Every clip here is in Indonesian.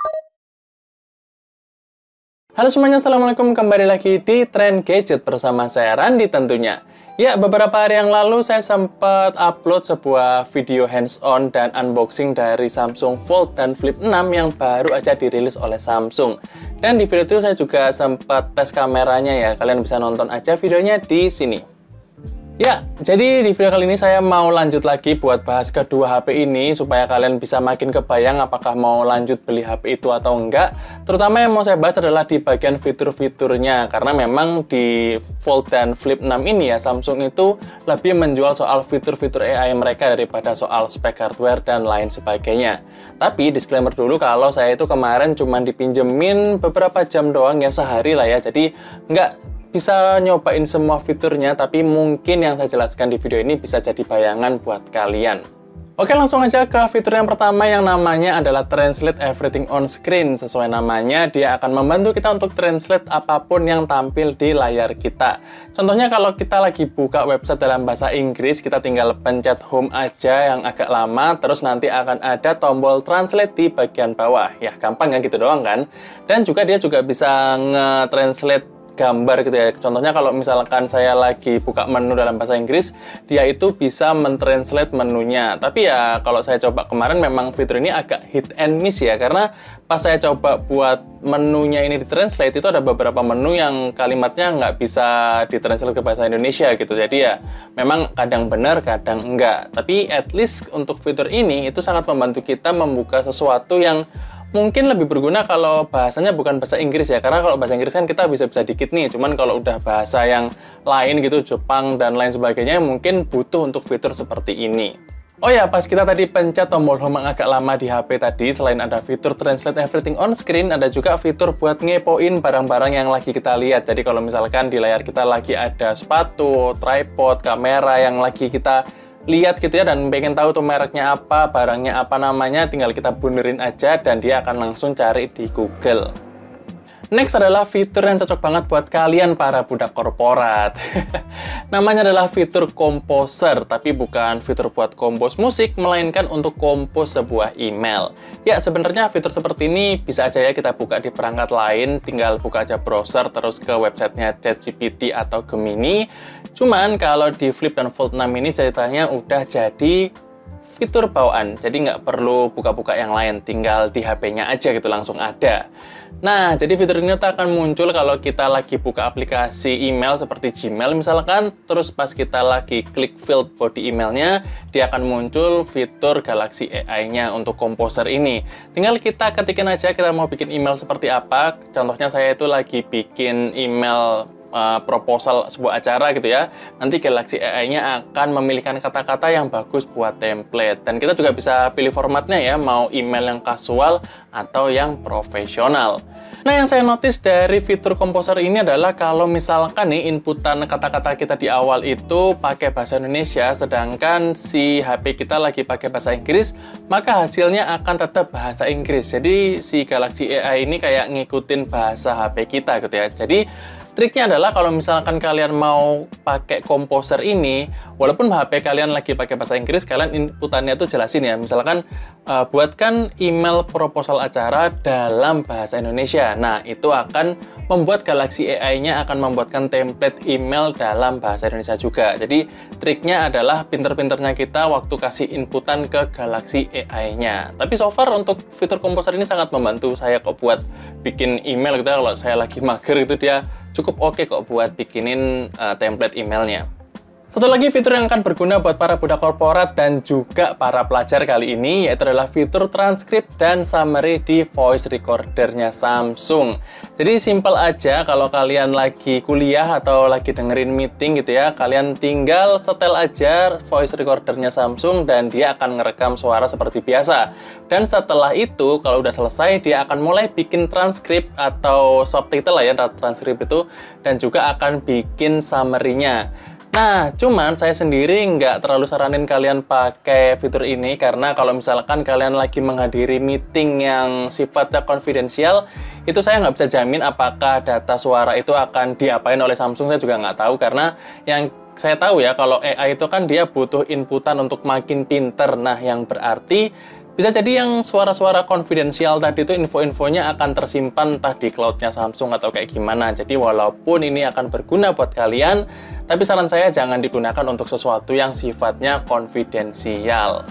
Halo semuanya, Assalamualaikum. Kembali lagi di Tren Gadget bersama saya, Randi tentunya. Ya, beberapa hari yang lalu saya sempat upload sebuah video hands-on dan unboxing dari Samsung Fold dan Flip 6 yang baru aja dirilis oleh Samsung. Dan di video itu saya juga sempat tes kameranya ya, kalian bisa nonton aja videonya di sini. Ya, jadi di video kali ini saya mau lanjut lagi buat bahas kedua HP ini supaya kalian bisa makin kebayang apakah mau lanjut beli HP itu atau enggak. Terutama yang mau saya bahas adalah di bagian fitur-fiturnya, karena memang di Fold dan Flip 6 ini ya Samsung itu lebih menjual soal fitur-fitur AI mereka daripada soal spek hardware dan lain sebagainya. Tapi disclaimer dulu kalau saya itu kemarin cuma dipinjemin beberapa jam doang ya, sehari lah ya, jadi nggak bisa nyobain semua fiturnya, tapi mungkin yang saya jelaskan di video ini bisa jadi bayangan buat kalian. Oke, langsung aja ke fitur yang pertama yang namanya adalah Translate Everything on Screen. Sesuai namanya, dia akan membantu kita untuk translate apapun yang tampil di layar kita. Contohnya kalau kita lagi buka website dalam bahasa Inggris, kita tinggal pencet home aja yang agak lama, terus nanti akan ada tombol translate di bagian bawah. Ya, gampang ya gitu doang kan? Dan juga dia juga bisa nge-translate gambar gitu ya. Contohnya kalau misalkan saya lagi buka menu dalam bahasa Inggris, dia itu bisa mentranslate menunya. Tapi ya kalau saya coba kemarin memang fitur ini agak hit and miss ya, karena pas saya coba buat menunya ini ditranslate, itu ada beberapa menu yang kalimatnya nggak bisa ditranslate ke bahasa Indonesia gitu. Jadi ya memang kadang benar, kadang enggak. Tapi at least untuk fitur ini itu sangat membantu kita membuka sesuatu yang mungkin lebih berguna kalau bahasanya bukan bahasa Inggris ya, karena kalau bahasa Inggris kan kita bisa-bisa dikit nih, cuman kalau udah bahasa yang lain gitu, Jepang dan lain sebagainya, mungkin butuh untuk fitur seperti ini. Oh ya, pas kita tadi pencet tombol home yang agak lama di HP tadi, selain ada fitur Translate Everything on Screen, ada juga fitur buat ngepoin barang-barang yang lagi kita lihat. Jadi kalau misalkan di layar kita lagi ada sepatu, tripod, kamera yang lagi kita lihat gitu ya, dan pengen tahu tuh mereknya apa, barangnya apa namanya, tinggal kita benerin aja dan dia akan langsung cari di Google. Next adalah fitur yang cocok banget buat kalian para budak korporat. Namanya adalah fitur Composer, tapi bukan fitur buat compose musik, melainkan untuk compose sebuah email. Ya, sebenarnya fitur seperti ini bisa aja ya kita buka di perangkat lain, tinggal buka aja browser terus ke websitenya ChatGPT atau Gemini. Cuman kalau di Flip dan Fold 6 ini ceritanya udah jadi fitur bawaan, jadi nggak perlu buka-buka yang lain, tinggal di HP-nya aja gitu langsung ada. Nah, jadi fitur ini tuh akan muncul kalau kita lagi buka aplikasi email seperti Gmail misalkan, terus pas kita lagi klik field body emailnya, dia akan muncul fitur Galaxy AI-nya untuk Composer ini. Tinggal kita ketikin aja kita mau bikin email seperti apa. Contohnya saya itu lagi bikin email proposal sebuah acara gitu ya. Nanti Galaxy AI-nya akan memilihkan kata-kata yang bagus buat template. Dan kita juga bisa pilih formatnya ya, mau email yang casual atau yang profesional. Nah, yang saya notice dari fitur Composer ini adalah kalau misalkan nih inputan kata-kata kita di awal itu pakai bahasa Indonesia, sedangkan si HP kita lagi pakai bahasa Inggris, maka hasilnya akan tetap bahasa Inggris. Jadi si Galaxy AI ini kayak ngikutin bahasa HP kita gitu ya. Jadi triknya adalah kalau misalkan kalian mau pakai Composer ini, walaupun HP kalian lagi pakai bahasa Inggris, kalian inputannya tuh jelasin ya. Misalkan buatkan email proposal acara dalam bahasa Indonesia. Nah, itu akan membuat Galaxy AI-nya akan membuatkan template email dalam bahasa Indonesia juga. Jadi triknya adalah pinter-pinternya kita waktu kasih inputan ke Galaxy AI-nya. Tapi so far untuk fitur Composer ini sangat membantu saya kok buat bikin email gitu. Kalau saya lagi mager itu dia cukup oke kok buat bikinin template emailnya. Satu lagi fitur yang akan berguna buat para budak korporat dan juga para pelajar kali ini, yaitu adalah fitur transkrip dan summary di voice recordernya Samsung. Jadi simple aja kalau kalian lagi kuliah atau lagi dengerin meeting gitu ya, kalian tinggal setel aja voice recordernya Samsung dan dia akan ngerekam suara seperti biasa. Dan setelah itu, kalau udah selesai, dia akan mulai bikin transkrip atau subtitle lah ya, transkrip itu, dan juga akan bikin summary-nya. Nah, cuman saya sendiri nggak terlalu saranin kalian pakai fitur ini karena kalau misalkan kalian lagi menghadiri meeting yang sifatnya konfidensial, itu saya nggak bisa jamin apakah data suara itu akan diapain oleh Samsung, saya juga nggak tahu karena yang saya tahu ya kalau AI itu kan dia butuh inputan untuk makin pinter. Nah, yang berarti Bisa jadi yang suara-suara konfidensial tadi itu info-infonya akan tersimpan entah di cloud-nya Samsung atau kayak gimana. Jadi walaupun ini akan berguna buat kalian, tapi saran saya jangan digunakan untuk sesuatu yang sifatnya konfidensial.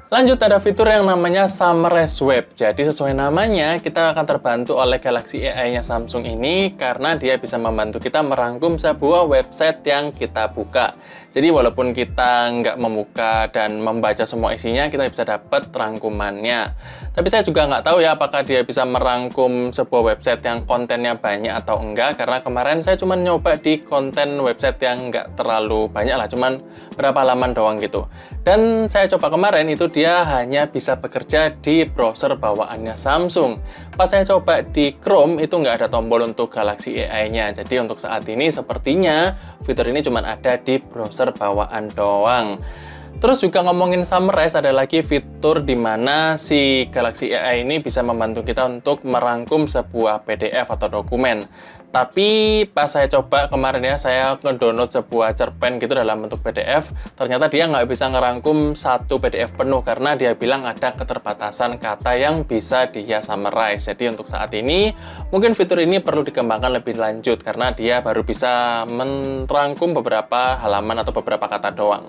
Lanjut, ada fitur yang namanya Summarize Web. Jadi sesuai namanya, kita akan terbantu oleh Galaxy AI-nya Samsung ini karena dia bisa membantu kita merangkum sebuah website yang kita buka. Jadi walaupun kita nggak membuka dan membaca semua isinya, kita bisa dapat rangkumannya. Tapi saya juga nggak tahu ya apakah dia bisa merangkum sebuah website yang kontennya banyak atau enggak, karena kemarin saya cuma nyoba di konten website yang nggak terlalu banyak lah, cuman berapa halaman doang gitu. Dan saya coba kemarin itu dia hanya bisa bekerja di browser bawaannya Samsung. Pas saya coba di Chrome itu nggak ada tombol untuk Galaxy AI-nya. Jadi untuk saat ini sepertinya fitur ini cuma ada di browser bawaan doang. Terus juga ngomongin Summarize, ada lagi fitur di mana si Galaxy AI ini bisa membantu kita untuk merangkum sebuah PDF atau dokumen. Tapi pas saya coba kemarin ya, saya nge-download sebuah cerpen gitu dalam bentuk PDF, ternyata dia nggak bisa ngerangkum satu PDF penuh karena dia bilang ada keterbatasan kata yang bisa dia summarize. Jadi untuk saat ini, mungkin fitur ini perlu dikembangkan lebih lanjut karena dia baru bisa merangkum beberapa halaman atau beberapa kata doang.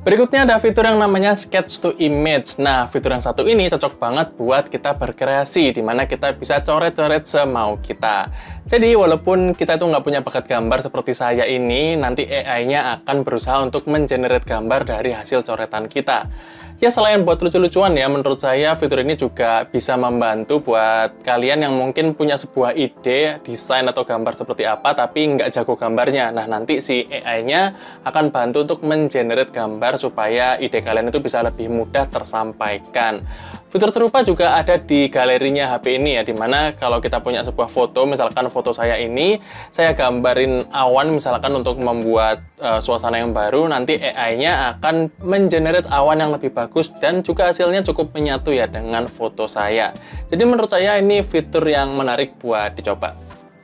Berikutnya ada fitur yang namanya Sketch to Image. Nah, fitur yang satu ini cocok banget buat kita berkreasi, di mana kita bisa coret-coret semau kita. Jadi, walaupun kita itu nggak punya bakat gambar seperti saya ini, nanti AI-nya akan berusaha untuk mengenerate gambar dari hasil coretan kita. Ya, selain buat lucu-lucuan ya, menurut saya fitur ini juga bisa membantu buat kalian yang mungkin punya sebuah ide, desain atau gambar seperti apa, tapi nggak jago gambarnya. Nah, nanti si AI-nya akan bantu untuk mengenerate gambar supaya ide kalian itu bisa lebih mudah tersampaikan. Fitur serupa juga ada di galerinya HP ini ya, dimana kalau kita punya sebuah foto, misalkan foto saya ini, saya gambarin awan misalkan untuk membuat suasana yang baru, nanti AI-nya akan mengenerate awan yang lebih bagus dan juga hasilnya cukup menyatu ya dengan foto saya. Jadi menurut saya ini fitur yang menarik buat dicoba.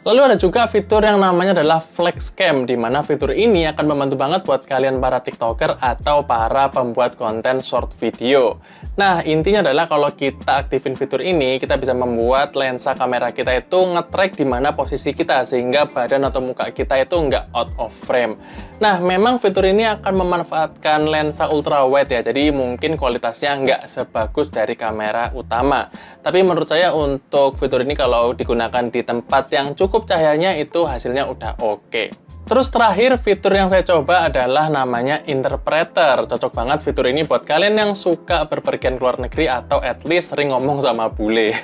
Lalu ada juga fitur yang namanya adalah Flex Cam, di mana fitur ini akan membantu banget buat kalian para TikToker atau para pembuat konten short video. Nah, intinya adalah kalau kita aktifin fitur ini, kita bisa membuat lensa kamera kita itu nge-track di mana posisi kita, sehingga badan atau muka kita itu nggak out of frame. Nah, memang fitur ini akan memanfaatkan lensa ultrawide ya, jadi mungkin kualitasnya nggak sebagus dari kamera utama. Tapi menurut saya untuk fitur ini kalau digunakan di tempat yang cukup cahayanya itu hasilnya udah oke. Terus terakhir fitur yang saya coba adalah namanya Interpreter. Cocok banget fitur ini buat kalian yang suka berpergian ke luar negeri atau at least sering ngomong sama bule.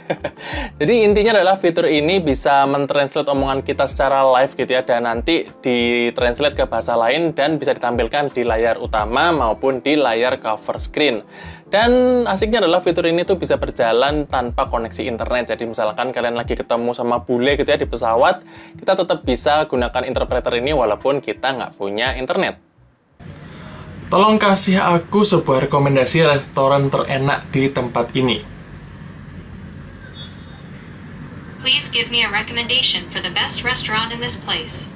Jadi intinya adalah fitur ini bisa mentranslate omongan kita secara live gitu ya, dan nanti ditranslate ke bahasa lain dan bisa ditampilkan di layar utama maupun di layar cover screen. Dan asiknya adalah fitur ini tuh bisa berjalan tanpa koneksi internet. Jadi misalkan kalian lagi ketemu sama bule gitu ya di pesawat, kita tetap bisa gunakan interpreter ini walaupun kita nggak punya internet. Tolong kasih aku sebuah rekomendasi restoran terenak di tempat ini. Please give me a recommendation for the best restaurant in this place.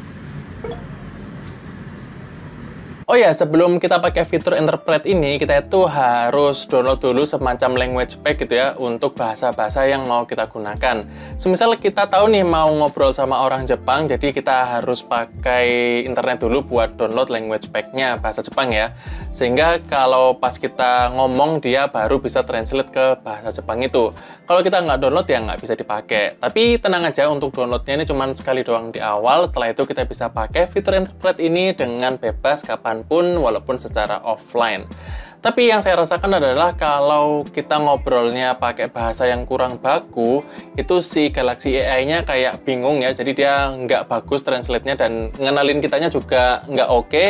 Oh ya, sebelum kita pakai fitur Interpret ini, kita itu harus download dulu semacam language pack gitu ya, untuk bahasa-bahasa yang mau kita gunakan. Semisal kita tahu nih mau ngobrol sama orang Jepang, jadi kita harus pakai internet dulu buat download language pack-nya, bahasa Jepang ya. Sehingga kalau pas kita ngomong, dia baru bisa translate ke bahasa Jepang itu. Kalau kita nggak download, ya nggak bisa dipakai. Tapi tenang aja, untuk downloadnya ini cuma sekali doang di awal, setelah itu kita bisa pakai fitur Interpret ini dengan bebas kapan pun walaupun secara offline. Tapi yang saya rasakan adalah kalau kita ngobrolnya pakai bahasa yang kurang baku, itu si Galaxy AI-nya kayak bingung ya, jadi dia nggak bagus translate-nya dan ngenalin kitanya juga nggak oke.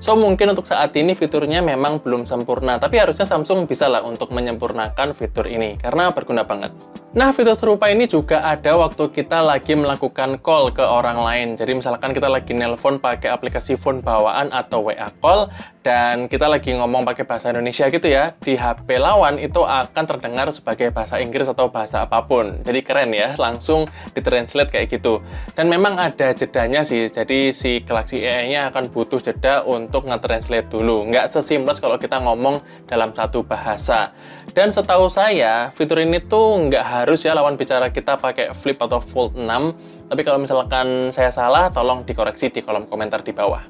So mungkin untuk saat ini fiturnya memang belum sempurna, tapi harusnya Samsung bisa lah untuk menyempurnakan fitur ini karena berguna banget. Nah, fitur serupa ini juga ada waktu kita lagi melakukan call ke orang lain. Jadi misalkan kita lagi nelpon pakai aplikasi phone bawaan atau WA call, dan kita lagi ngomong pakai bahasa Indonesia gitu ya, di HP lawan itu akan terdengar sebagai bahasa Inggris atau bahasa apapun. Jadi keren ya, langsung ditranslate kayak gitu. Dan memang ada jedanya sih, jadi si Galaxy AI-nya akan butuh jeda untuk nge-translate dulu. Nggak seseamless kalau kita ngomong dalam satu bahasa. Dan setahu saya, fitur ini tuh nggak harus ya lawan bicara kita pakai Flip atau Fold 6. Tapi kalau misalkan saya salah, tolong dikoreksi di kolom komentar di bawah.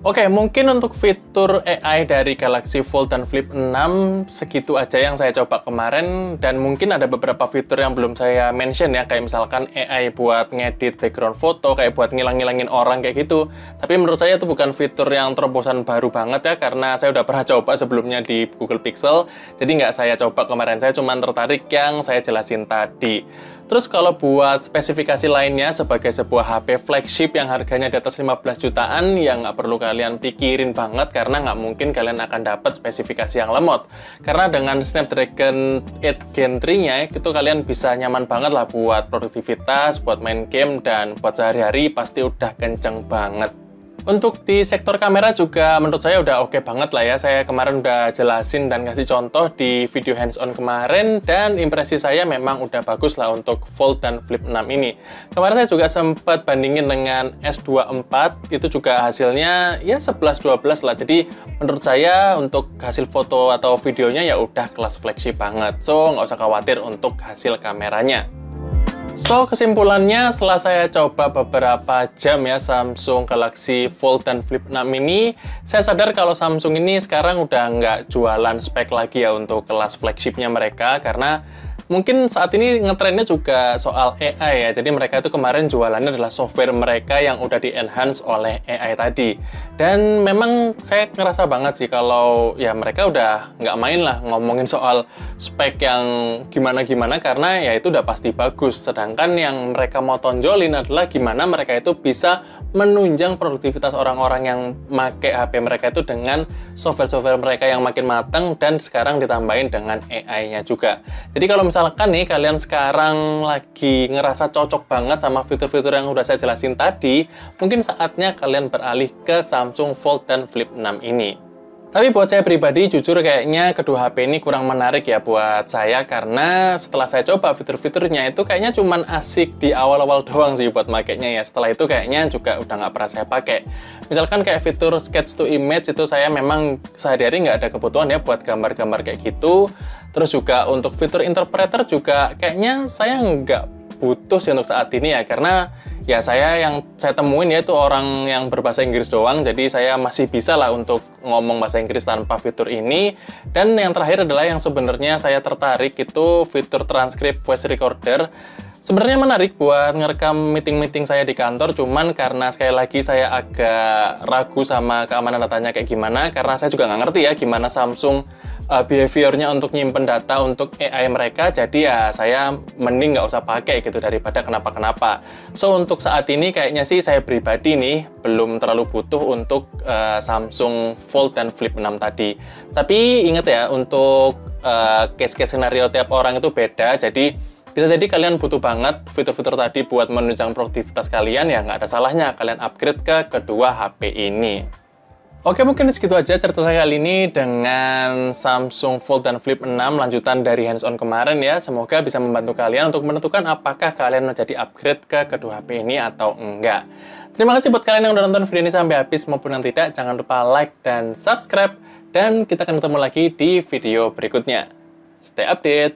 Oke, mungkin untuk fitur AI dari Galaxy Fold dan Flip 6 segitu aja yang saya coba kemarin, dan mungkin ada beberapa fitur yang belum saya mention ya, kayak misalkan AI buat ngedit background foto, kayak buat ngilang-ngilangin orang kayak gitu. Tapi menurut saya itu bukan fitur yang terobosan baru banget ya, karena saya udah pernah coba sebelumnya di Google Pixel, jadi nggak saya coba kemarin, saya cuma tertarik yang saya jelasin tadi. Terus kalau buat spesifikasi lainnya sebagai sebuah HP flagship yang harganya di atas 15 jutaan, ya nggak perlu kalian pikirin banget karena nggak mungkin kalian akan dapat spesifikasi yang lemot. Karena dengan Snapdragon 8 Gen 3-nya, itu kalian bisa nyaman banget lah buat produktivitas, buat main game, dan buat sehari-hari pasti udah kenceng banget. Untuk di sektor kamera juga menurut saya udah oke banget lah ya. Saya kemarin udah jelasin dan kasih contoh di video hands-on kemarin, dan impresi saya memang udah bagus lah untuk Fold dan Flip 6 ini. Kemarin saya juga sempat bandingin dengan S24, itu juga hasilnya ya 11-12 lah. Jadi menurut saya untuk hasil foto atau videonya ya udah kelas flagship banget. So nggak usah khawatir untuk hasil kameranya. So, kesimpulannya setelah saya coba beberapa jam ya Samsung Galaxy Fold dan Flip 6 ini, saya sadar kalau Samsung ini sekarang udah nggak jualan spek lagi ya untuk kelas flagshipnya mereka, karena mungkin saat ini ngetrennya juga soal AI ya. Jadi mereka itu kemarin jualannya adalah software mereka yang udah di-enhance oleh AI tadi. Dan memang saya ngerasa banget sih kalau ya mereka udah nggak main lah ngomongin soal spek yang gimana-gimana, karena ya itu udah pasti bagus. Sedangkan yang mereka mau tonjolin adalah gimana mereka itu bisa menunjang produktivitas orang-orang yang make HP mereka itu dengan software-software mereka yang makin matang, dan sekarang ditambahin dengan AI-nya juga. Jadi kalau misalkan nih kalian sekarang lagi ngerasa cocok banget sama fitur-fitur yang udah saya jelasin tadi, mungkin saatnya kalian beralih ke Samsung Fold dan Flip 6 ini. Tapi buat saya pribadi, jujur kayaknya kedua HP ini kurang menarik ya buat saya, karena setelah saya coba fitur-fiturnya itu kayaknya cuman asik di awal-awal doang sih buat makainya ya. Setelah itu kayaknya juga udah nggak pernah saya pakai. Misalkan kayak fitur sketch to image itu saya memang sehari-hari nggak ada kebutuhan ya buat gambar-gambar kayak gitu. Terus juga untuk fitur interpreter juga kayaknya saya nggak butuh sih untuk saat ini ya, karena ya yang saya temuin ya itu orang yang berbahasa Inggris doang, jadi saya masih bisa lah untuk ngomong bahasa Inggris tanpa fitur ini. Dan yang terakhir adalah yang sebenarnya saya tertarik, itu fitur transkrip voice recorder. Sebenarnya menarik buat ngerekam meeting-meeting saya di kantor, cuman karena sekali lagi saya agak ragu sama keamanan datanya kayak gimana, karena saya juga nggak ngerti ya gimana Samsung behaviornya untuk nyimpen data untuk AI mereka, jadi ya saya mending nggak usah pakai gitu daripada kenapa-kenapa. So untuk saat ini kayaknya sih saya pribadi nih belum terlalu butuh untuk Samsung Fold dan Flip 6 tadi. Tapi ingat ya, untuk case-case skenario tiap orang itu beda, jadi bisa jadi kalian butuh banget fitur-fitur tadi buat menunjang produktivitas kalian, ya nggak ada salahnya kalian upgrade ke kedua HP ini. Oke, mungkin segitu aja cerita saya kali ini dengan Samsung Fold dan Flip 6 lanjutan dari hands-on kemarin ya. Semoga bisa membantu kalian untuk menentukan apakah kalian menjadi upgrade ke kedua HP ini atau enggak. Terima kasih buat kalian yang udah nonton video ini sampai habis maupun yang tidak. Jangan lupa like dan subscribe, dan kita akan ketemu lagi di video berikutnya. Stay update!